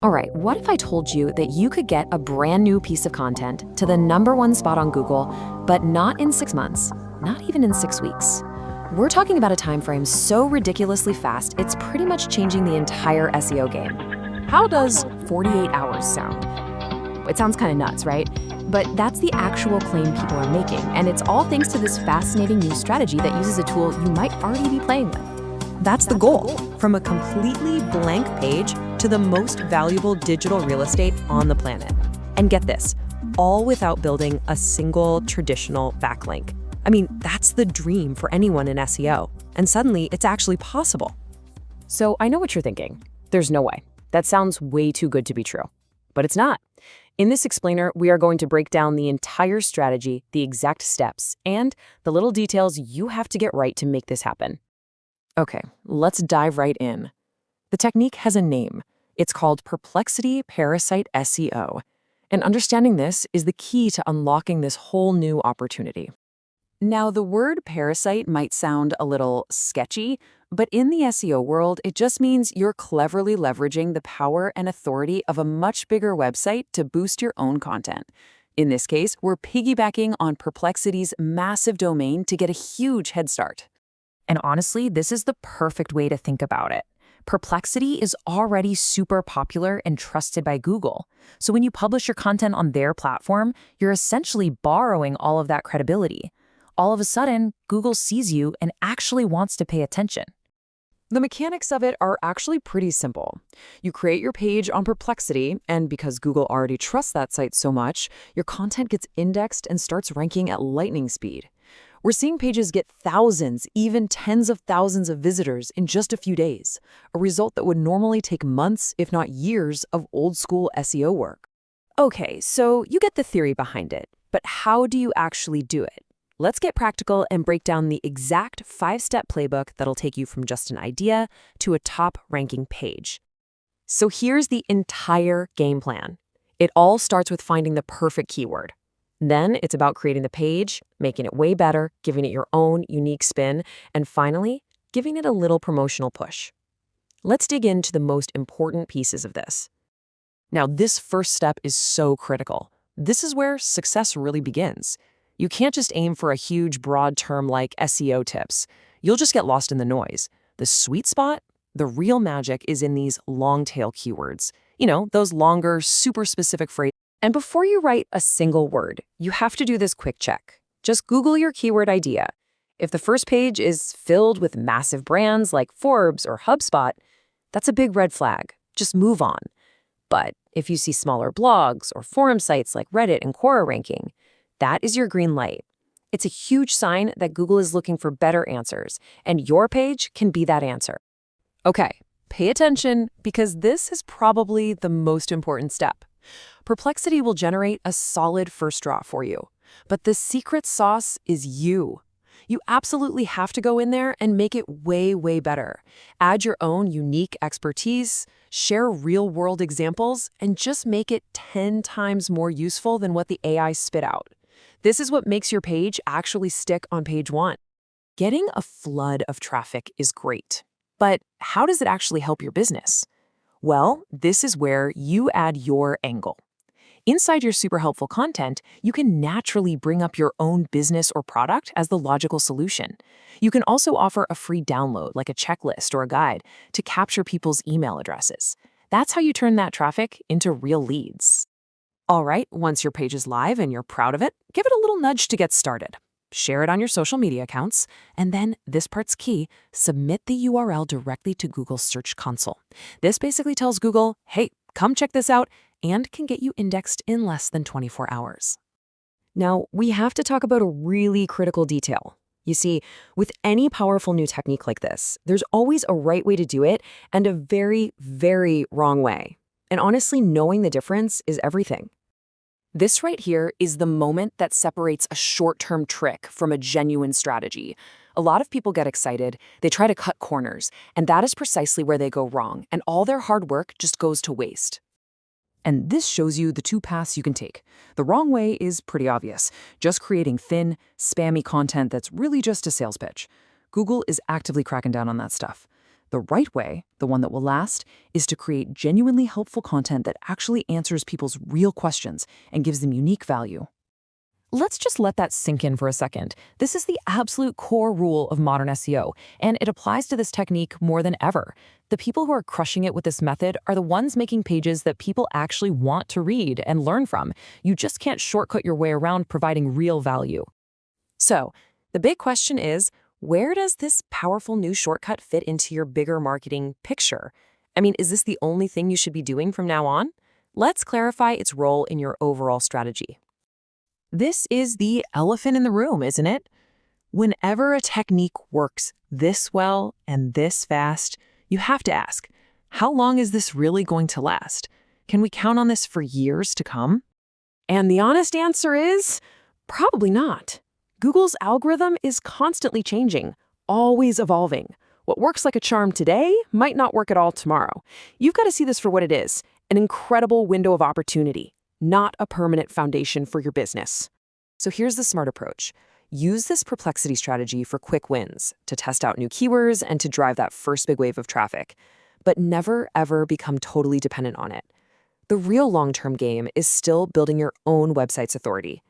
All right, what if I told you that you could get a brand new piece of content to the #1 spot on Google, but not in 6 months, not even in 6 weeks? We're talking about a time frame so ridiculously fast, it's pretty much changing the entire SEO game. How does 48 hours sound? It sounds kind of nuts, right? But that's the actual claim people are making, and it's all thanks to this fascinating new strategy that uses a tool you might already be playing with. That's the goal, from a completely blank page to the most valuable digital real estate on the planet. And get this, all without building a single traditional backlink. I mean, that's the dream for anyone in SEO. And suddenly, it's actually possible. So I know what you're thinking. There's no way. That sounds way too good to be true. But it's not. In this explainer, we are going to break down the entire strategy, the exact steps, and the little details you have to get right to make this happen. Okay, let's dive right in. The technique has a name. It's called Perplexity Parasite SEO. And understanding this is the key to unlocking this whole new opportunity. Now, the word parasite might sound a little sketchy, but in the SEO world, it just means you're cleverly leveraging the power and authority of a much bigger website to boost your own content. In this case, we're piggybacking on Perplexity's massive domain to get a huge head start. And honestly, this is the perfect way to think about it. Perplexity is already super popular and trusted by Google. So when you publish your content on their platform, you're essentially borrowing all of that credibility. All of a sudden, Google sees you and actually wants to pay attention. The mechanics of it are actually pretty simple. You create your page on Perplexity, and because Google already trusts that site so much, your content gets indexed and starts ranking at lightning speed. We're seeing pages get thousands, even tens of thousands of visitors in just a few days, a result that would normally take months, if not years, of old-school SEO work. Okay, so you get the theory behind it, but how do you actually do it? Let's get practical and break down the exact 5-step playbook that'll take you from just an idea to a top-ranking page. So here's the entire game plan. It all starts with finding the perfect keyword. Then it's about creating the page, making it way better, giving it your own unique spin, and finally, giving it a little promotional push. Let's dig into the most important pieces of this. Now, this first step is so critical. This is where success really begins. You can't just aim for a huge, broad term like SEO tips. You'll just get lost in the noise. The sweet spot, the real magic is in these long-tail keywords. You know, those longer, super specific phrases. And before you write a single word, you have to do this quick check. Just Google your keyword idea. If the first page is filled with massive brands like Forbes or HubSpot, that's a big red flag. Just move on. But if you see smaller blogs or forum sites like Reddit and Quora ranking, that is your green light. It's a huge sign that Google is looking for better answers, and your page can be that answer. Okay, pay attention because this is probably the most important step. Perplexity will generate a solid first draw for you. But the secret sauce is you. You absolutely have to go in there and make it way, way better. Add your own unique expertise, share real-world examples, and just make it 10 times more useful than what the AI spit out. This is what makes your page actually stick on page 1. Getting a flood of traffic is great. But how does it actually help your business? Well, this is where you add your angle. Inside your super helpful content, you can naturally bring up your own business or product as the logical solution. You can also offer a free download, like a checklist or a guide, to capture people's email addresses. That's how you turn that traffic into real leads. All right, once your page is live and you're proud of it, give it a little nudge to get started. Share it on your social media accounts, and then, this part's key, submit the URL directly to Google's Search Console. This basically tells Google, hey, come check this out, and can get you indexed in less than 24 hours. Now, we have to talk about a really critical detail. You see, with any powerful new technique like this, there's always a right way to do it and a very, very wrong way. And honestly, knowing the difference is everything. This right here is the moment that separates a short-term trick from a genuine strategy. A lot of people get excited, they try to cut corners, and that is precisely where they go wrong, and all their hard work just goes to waste. And this shows you the two paths you can take. The wrong way is pretty obvious, just creating thin, spammy content that's really just a sales pitch. Google is actively cracking down on that stuff. The right way, the one that will last, is to create genuinely helpful content that actually answers people's real questions and gives them unique value. Let's just let that sink in for a second. This is the absolute core rule of modern SEO, and it applies to this technique more than ever. The people who are crushing it with this method are the ones making pages that people actually want to read and learn from. You just can't shortcut your way around providing real value. So, the big question is, where does this powerful new shortcut fit into your bigger marketing picture? I mean, is this the only thing you should be doing from now on? Let's clarify its role in your overall strategy. This is the elephant in the room, isn't it? Whenever a technique works this well and this fast, you have to ask, how long is this really going to last? Can we count on this for years to come? And the honest answer is, probably not. Google's algorithm is constantly changing, always evolving. What works like a charm today might not work at all tomorrow. You've got to see this for what it is, an incredible window of opportunity, not a permanent foundation for your business. So here's the smart approach. Use this Perplexity strategy for quick wins, to test out new keywords and to drive that first big wave of traffic. But never, ever become totally dependent on it. The real long-term game is still building your own website's authority.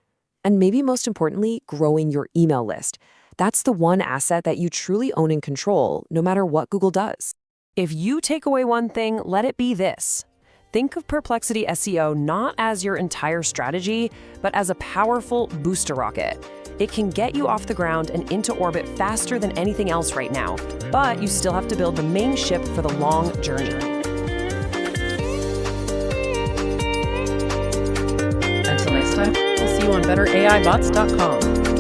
And maybe most importantly, growing your email list. That's the one asset that you truly own and control, no matter what Google does. If you take away one thing, let it be this. Think of Perplexity SEO not as your entire strategy, but as a powerful booster rocket. It can get you off the ground and into orbit faster than anything else right now, but you still have to build the main ship for the long journey. Until next time, we'll see you on betteraibots.com.